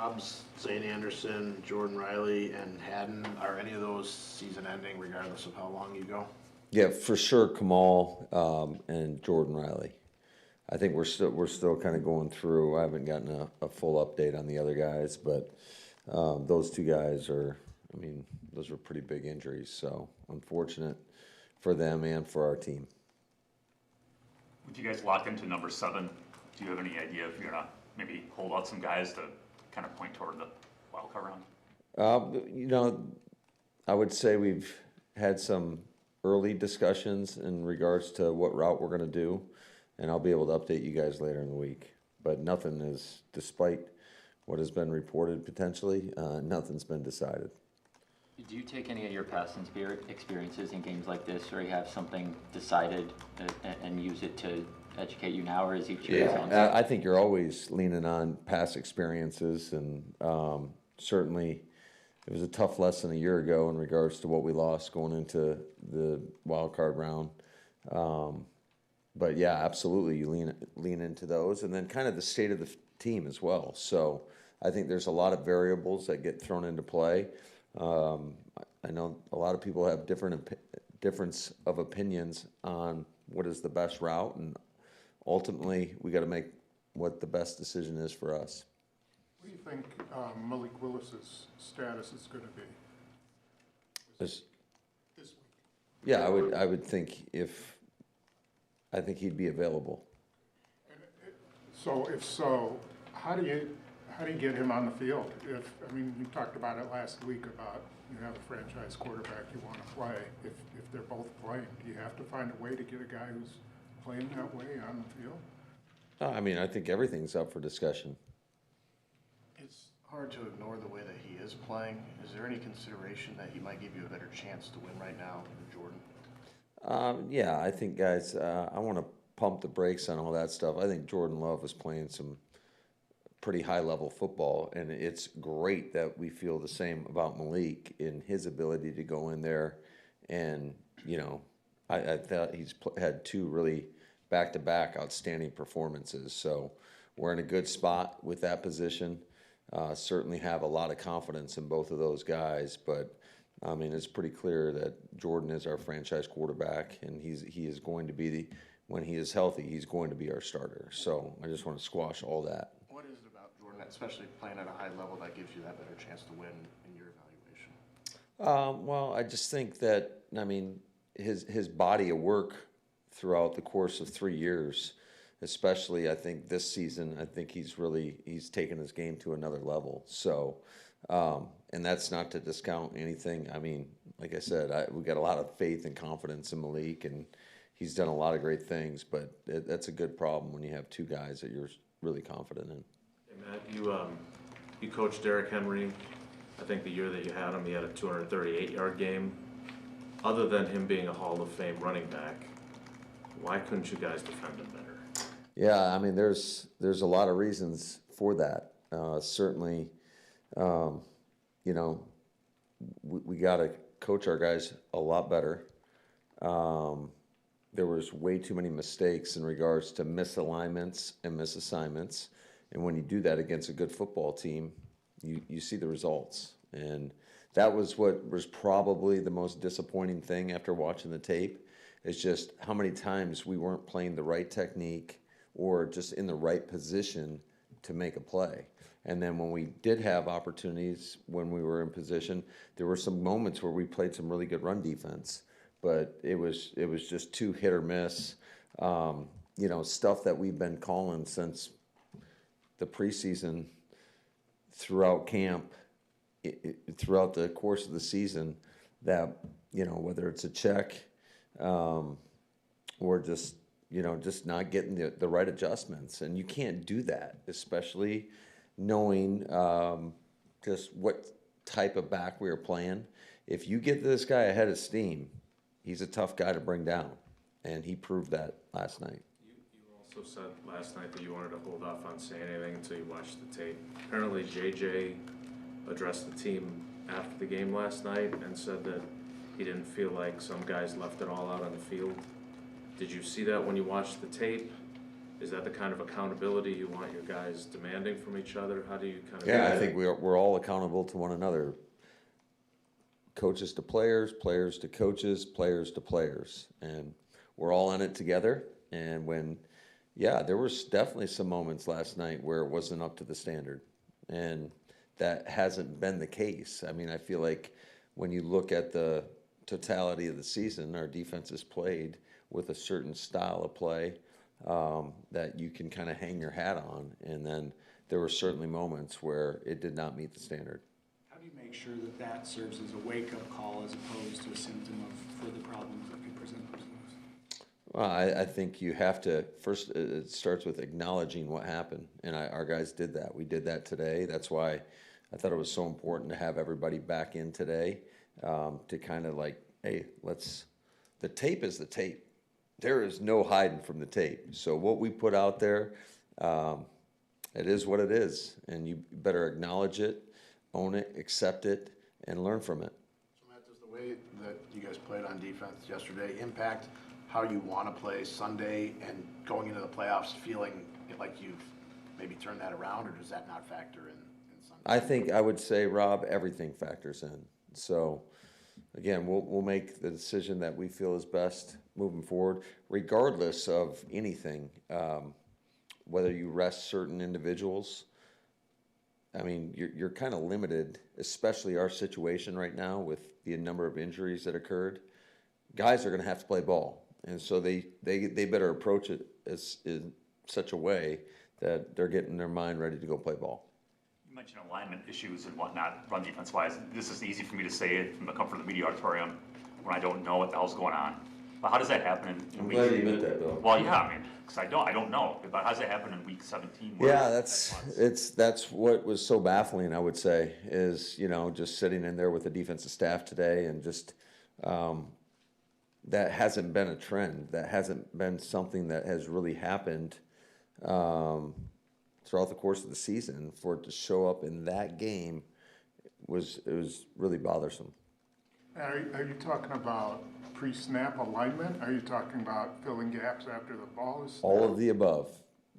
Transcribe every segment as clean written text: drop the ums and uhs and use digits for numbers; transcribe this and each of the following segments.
Dobbs, Zane Anderson, Jordan Riley, and Haddon, are any of those season ending regardless of how long you go? Yeah, for sure, Kamal and Jordan Riley. I think we're still kind of going through. I haven't gotten a full update on the other guys, but those two guys are. I mean, those were pretty big injuries, so unfortunate for them and for our team. With you guys locked into number 7, do you have any idea if you're gonna maybe hold out some guys to kind of point toward the wild card round? You know, I would say we've had some early discussions in regards to what route we're going to do, and I'll be able to update you guys later in the week. But nothing is, despite what has been reported potentially, nothing's been decided. Do you take any of your past experiences in games like this, or you have something decided and use it to educate you now, or is each year its own? I think you're always leaning on past experiences, and certainly it was a tough lesson a year ago in regards to what we lost going into the wild card round. But yeah, absolutely, you lean into those, and then kind of the state of the team as well. So I think there's a lot of variables that get thrown into play. I know a lot of people have difference of opinions on what is the best route, and ultimately we got to make what the best decision is for us. What do you think Malik Willis's status is going to be this week? Yeah, I would think I think he'd be available. So if so, how do you get him on the field? You talked about it last week about you have a franchise quarterback you want to play. If they're both playing, do you have to find a way to get a guy who's playing that way on the field? I think everything's up for discussion. It's hard to ignore the way that he is playing. Is there any consideration that he might give you a better chance to win right now than Jordan? Yeah, I think, guys, I want to pump the brakes on all that stuff. I think Jordan Love is playing some pretty high-level football, and it's great that we feel the same about Malik in his ability to go in there. And, I thought he's had 2 really back-to-back outstanding performances. So we're in a good spot with that position. Certainly have a lot of confidence in both of those guys, but it's pretty clear that Jordan is our franchise quarterback, and he is going to be when he is healthy, he's going to be our starter. So I just want to squash all that. What is it about Jordan, especially playing at a high level, that gives you that better chance to win in your evaluation? Well, I just think that his body of work throughout the course of 3 years, especially I think this season, I think he's taken his game to another level. So, and that's not to discount anything. Like I said, we got a lot of faith and confidence in Malik, and he's done a lot of great things. But that's a good problem when you have 2 guys that you're really confident in. Hey Matt, you coached Derrick Henry. I think the year that you had him, he had a 238-yard game. Other than him being a Hall of Fame running back, why couldn't you guys defend him better? Yeah, there's a lot of reasons for that. Certainly, we got to coach our guys a lot better. There was way too many mistakes in regards to misalignments and misassignments. And when you do that against a good football team, you see the results. And that was what was probably the most disappointing thing after watching the tape, is just how many times we weren't playing the right technique or just in the right position to make a play. And then when we did have opportunities when we were in position, there were some moments where we played some really good run defense, but it was just too hit or miss. Stuff that we've been calling since the preseason, throughout camp, throughout the course of the season, that whether it's a check or just not getting the right adjustments. And you can't do that, especially knowing just what type of back we are playing. If you get this guy ahead of steam, he's a tough guy to bring down, and he proved that last night. You also said last night that you wanted to hold off on saying anything until you watched the tape. Apparently JJ addressed the team after the game last night and said that he didn't feel like some guys left it all out on the field. Did you see that when you watched the tape? Is that the kind of accountability you want your guys demanding from each other? How do you kind of? Yeah, I think we're all accountable to one another. Coaches to players, players to coaches, players to players, and we're all in it together. And there was definitely some moments last night where it wasn't up to the standard, and that hasn't been the case. I mean, I feel like when you look at the totality of the season, our defense has played with a certain style of play that you can kind of hang your hat on, and then there were certainly moments where it did not meet the standard. How do you make sure that that serves as a wake-up call as opposed to a symptom of further problems that could present themselves? Well, I think you have to, first, it starts with acknowledging what happened, and our guys did that. We did that today. That's why I thought it was so important to have everybody back in today to kind of like, hey, the tape is the tape. There is no hiding from the tape. So what we put out there, it is what it is, and you better acknowledge it, own it, accept it, and learn from it. So Matt, does the way that you guys played on defense yesterday impact how you want to play Sunday and going into the playoffs feeling like you've maybe turned that around, or does that not factor in Sunday? I think I would say, Rob, everything factors in. So, again, we'll make the decision that we feel is best moving forward, regardless of anything, whether you rest certain individuals. I mean, you're kind of limited, especially our situation right now with the number of injuries that occurred. Guys are going to have to play ball, and so they better approach it in such a way that they're getting their mind ready to go play ball. You mentioned alignment issues and whatnot, run defense-wise. This is easy for me to say it from the comfort of the media auditorium when I don't know what the hell's going on. But how does that happen in I'm week? glad you admit that, Bill. Well, yeah, I mean, because I don't know. But how does that happen in week 17? Yeah, that's what was so baffling, I would say, is, just sitting in there with the defensive staff today and just that hasn't been a trend. That hasn't been something that has really happened throughout the course of the season. For it to show up in that game was really bothersome. Are you talking about pre-snap alignment? Are you talking about filling gaps after the ball is snapped? All of the above.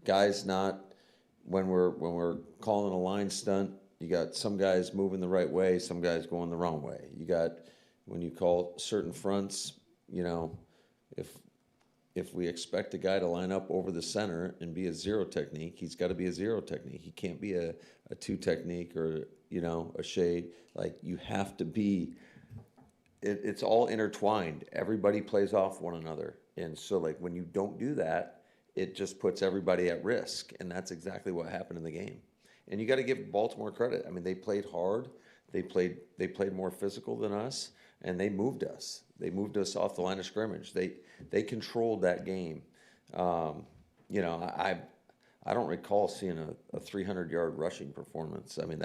Guys not when we're calling a line stunt, you got some guys moving the right way, some guys going the wrong way. You got when you call certain fronts, if we expect a guy to line up over the center and be a zero technique, he's got to be a zero technique. He can't be a two technique or a shade. Like, you have to be. It's all intertwined. Everybody plays off one another, and so like when you don't do that, it just puts everybody at risk, and that's exactly what happened in the game. And you got to give Baltimore credit. I mean, they played hard. They played more physical than us, and they moved us. They moved us off the line of scrimmage. They controlled that game. I don't recall seeing a 300-yard rushing performance. I mean,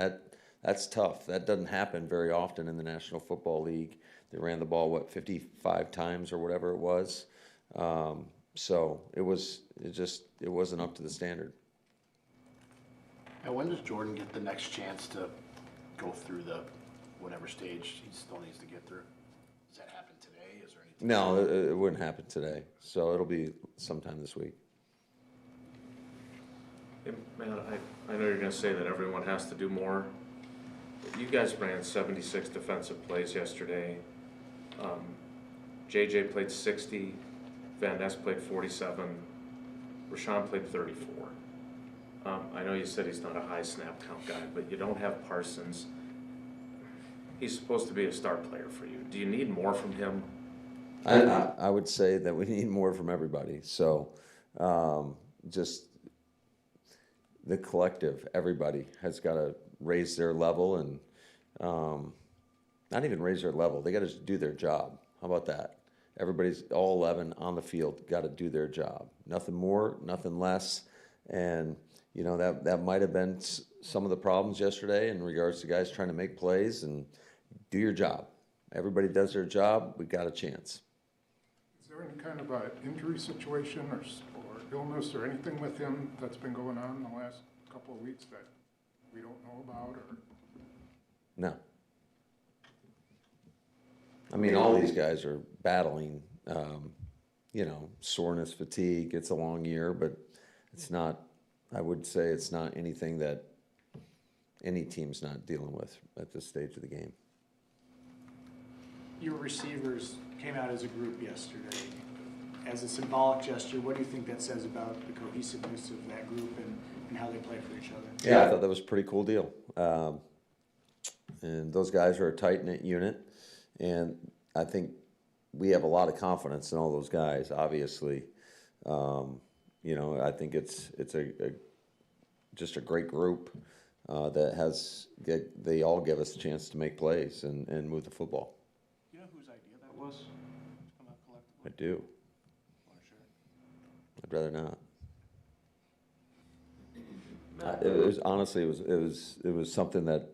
that's tough. That doesn't happen very often in the National Football League. They ran the ball 55 times or whatever it was. So it wasn't up to the standard. And when does Jordan get the next chance to go through the whatever stage he still needs to get through? Does that happen today? Is there anything? No, it wouldn't happen today. So it'll be sometime this week. Hey, man, I know you're going to say that everyone has to do more. You guys ran 76 defensive plays yesterday. JJ played 60. Van Ness played 47. Rashawn played 34. I know you said he's not a high snap count guy, but you don't have Parsons. He's supposed to be a star player for you. Do you need more from him? I would say that we need more from everybody. So just the collective, everybody has got to raise their level and not even raise their level. They got to do their job. How about that? Everybody's, all 11 on the field, got to do their job. Nothing more, nothing less. And, that might have been some of the problems yesterday in regards to guys trying to make plays and do your job. Everybody does their job. We've got a chance. Is there any kind of an injury situation or illness or anything with him that's been going on in the last couple of weeks that we don't know about? Or No. I mean, all these guys are battling, soreness, fatigue. It's a long year, but It's not, I would say it's not anything that any team's not dealing with at this stage of the game. Your receivers came out as a group yesterday. As a symbolic gesture, what do you think that says about the cohesiveness of that group and how they play for each other? Yeah, I thought that was a pretty cool deal. And those guys are a tight-knit unit, and I think we have a lot of confidence in all those guys, obviously. I think it's just a great group they all give us a chance to make plays and move the football. Do you know whose idea that was? To come out collectively? I do. Want to share it? I'd rather not. It was something that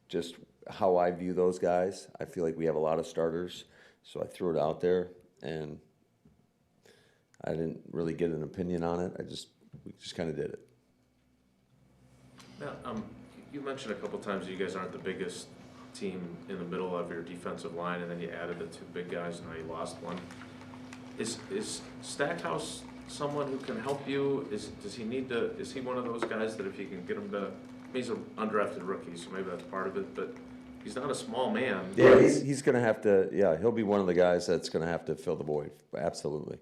just how I view those guys. I feel like we have a lot of starters, so I threw it out there, and I didn't really get an opinion on it. We just kind of did it. Now, you mentioned a couple times you guys aren't the biggest team in the middle of your defensive line, and then you added the two big guys, and now you lost one. Is Stackhouse someone who can help you? Is he one of those guys that if you can get him to, he's an undrafted rookie, so maybe that's part of it, but he's not a small man. Yeah, he's going to have to, he'll be one of the guys that's going to have to fill the void. Absolutely.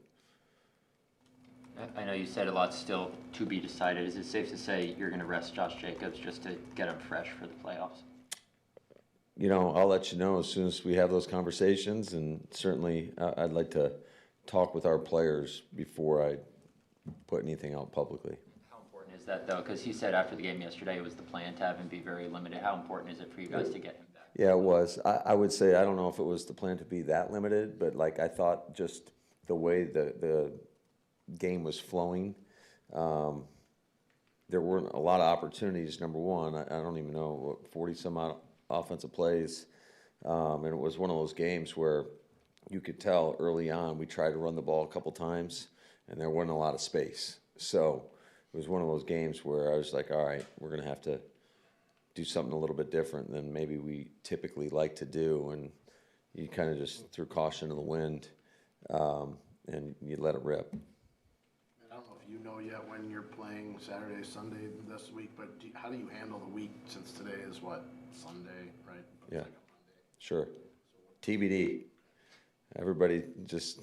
I know you said a lot's still to be decided. Is it safe to say you're going to rest Josh Jacobs just to get him fresh for the playoffs? I'll let you know as soon as we have those conversations, and certainly I'd like to talk with our players before I put anything out publicly. How important is that, though? Because he said after the game yesterday it was the plan to have him be very limited. How important is it for you guys to get him back? Yeah, it was. I would say, I don't know if it was the plan to be that limited, but I thought just the way the game was flowing, there weren't a lot of opportunities, number one. I don't even know, 40-some odd offensive plays, and it was one of those games where you could tell early on we tried to run the ball a couple times, and there wasn't a lot of space. So it was one of those games where I was like, all right, we're going to have to do something a little bit different than maybe we typically like to do, and you kind of just threw caution to the wind, and you let it rip. I don't know if you know yet when you're playing Saturday, Sunday this week, but how do you handle the week since today is what, Sunday, right? It's Yeah. like a Monday. Sure. TBD. Everybody just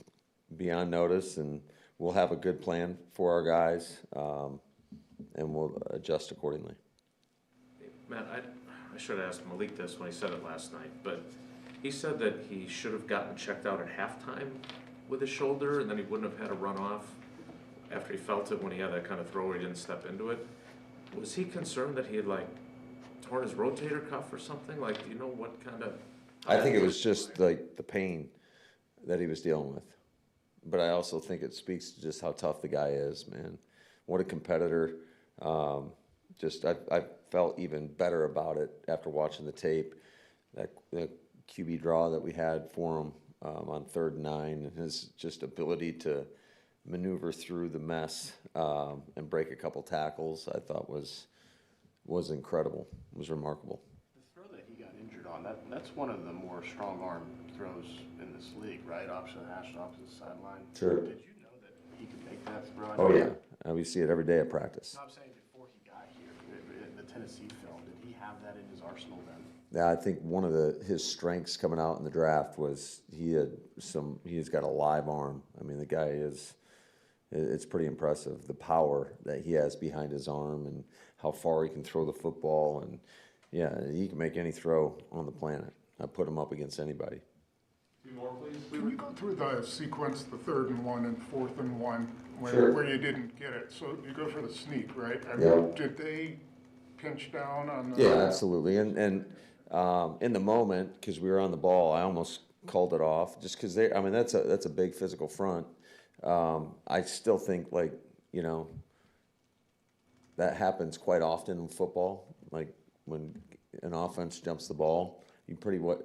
be on notice, and we'll have a good plan for our guys, and we'll adjust accordingly. Matt, I should have asked Malik this when he said it last night, but he said that he should have gotten checked out at halftime with his shoulder, and then he wouldn't have had to run off after he felt it when he had that kind of throw where he didn't step into it. Was he concerned that he had torn his rotator cuff or something? Do you know what kind of? I think it was just the pain that he was dealing with. But I also think it speaks to just how tough the guy is, man. What a competitor. I felt even better about it after watching the tape. The QB draw that we had for him on 3rd and 9, and his just ability to maneuver through the mess and break a couple tackles, I thought was incredible. It was remarkable. The throw that he got injured on, that's one of the more strong arm throws in this league, right? Opposite sideline. Sure. Did you know that he could make that throw? Oh, yeah. We see it every day at practice. No, I'm saying before he got here, in the Tennessee film, did he have that in his arsenal then? Yeah, I think one of his strengths coming out in the draft was he's got a live arm. I mean, the guy it's pretty impressive, the power that he has behind his arm and how far he can throw the football. And yeah, he can make any throw on the planet. I put him up against anybody. More, please. Can you go through the sequence, the 3rd and 1 and 4th and 1, Sure. where you didn't get it? So you go for the sneak, right? Yeah. Did they pinch down on the? Yeah, absolutely. And in the moment, because we were on the ball, I almost called it off just because that's a big physical front. I still think that happens quite often in football. When an offense jumps the ball,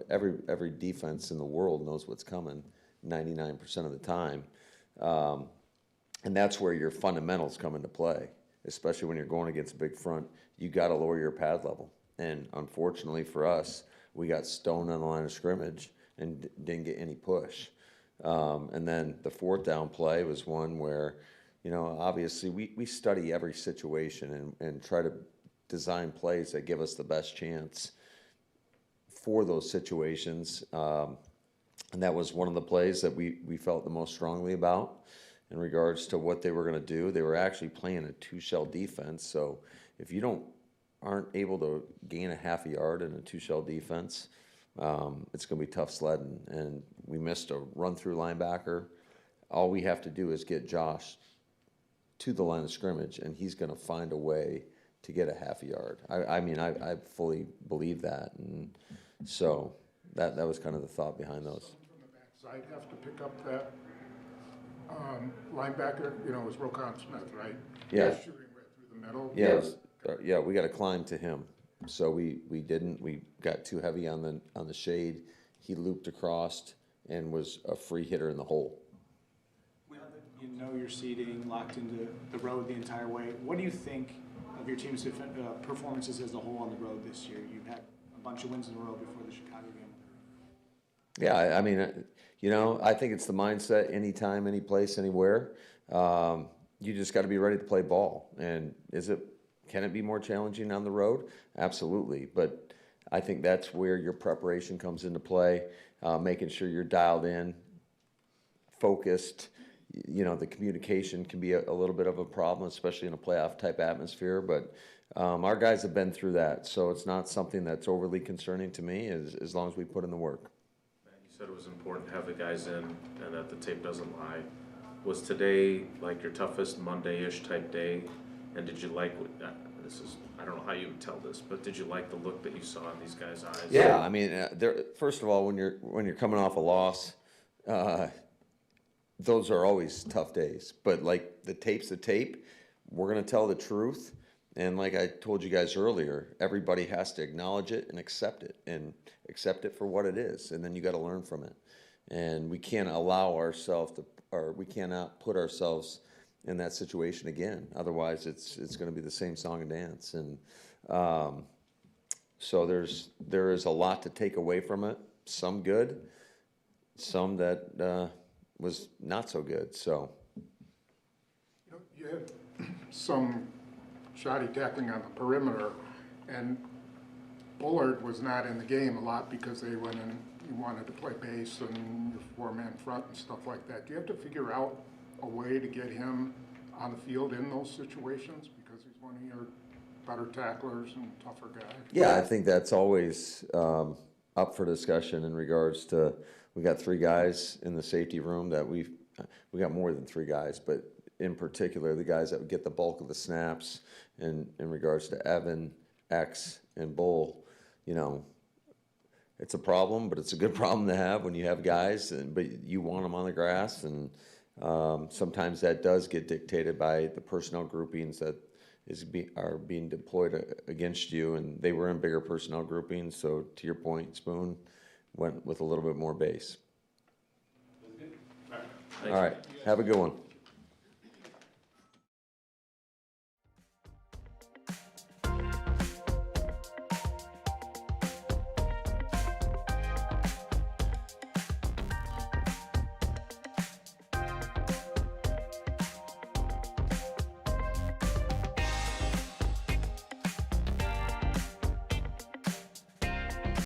every defense in the world knows what's coming 99% of the time. And that's where your fundamentals come into play, especially when you're going against a big front. You got to lower your pad level. And unfortunately for us, we got stoned on the line of scrimmage and didn't get any push. And then the 4th down play was one where you know, obviously we study every situation and try to design plays that give us the best chance for those situations. And that was one of the plays that we felt the most strongly about in regards to what they were going to do. They were actually playing a two-shell defense, so if you aren't able to gain a half a yard in a two-shell defense, it's going to be tough sledding. And we missed a run-through linebacker. All we have to do is get Josh to the line of scrimmage, and he's going to find a way to get a half a yard. I mean, I fully believe that, and so that was kind of the thought behind those. From the backside have to pick up that linebacker, you know, it was Roquan Smith, right? Yeah. Shooting right through the middle. Yeah, we got to climb to him. So we didn't. We got too heavy on the shade. He looped across and was a free hitter in the hole. You know your seating, locked into the road the entire way. What do you think of your team's performances as a whole on the road this year? You've had a bunch of wins in a row before the Chicago game. Yeah, I mean, you know, I think it's the mindset anytime, any place, anywhere. You just got to be ready to play ball. And can it be more challenging on the road? Absolutely. But I think that's where your preparation comes into play, making sure you're dialed in, focused. You know, the communication can be a little bit of a problem, especially in a playoff type atmosphere. But our guys have been through that, so it's not something that's overly concerning to me as long as we put in the work. You said it was important to have the guys in and that the tape doesn't lie. Was today like your toughest Monday-ish type day? And did you like I don't know how you would tell this, but did you like the look that you saw in these guys' eyes? Yeah, I mean, first of all, when you're coming off a loss, those are always tough days. But like the tape's the tape. We're gonna tell the truth, and like I told you guys earlier, everybody has to acknowledge it and accept it for what it is, and then you got to learn from it. And we can't allow ourselves we cannot put ourselves in that situation again. Otherwise, it's going to be the same song and dance. And so there is a lot to take away from it. Some good, some that was not so good. So You had some shoddy tackling on the perimeter, and Bullard was not in the game a lot because they went in, you wanted to play base and your four-man front and stuff like that. Do you have to figure out a way to get him on the field in those situations because he's one of your better tacklers and tougher guys? yeah, I think that's always up for discussion in regards to, we got 3 guys in the safety room that we got more than 3 guys, but in particular, the guys that would get the bulk of the snaps in regards to Evan, X, and Bull, you know, it's a problem, but it's a good problem to have when you have guys, but you want them on the grass, and sometimes that does get dictated by the personnel groupings that are being deployed against you, and they were in bigger personnel groupings, so to your point, Spoon went with a little bit more base. All right, have a good one.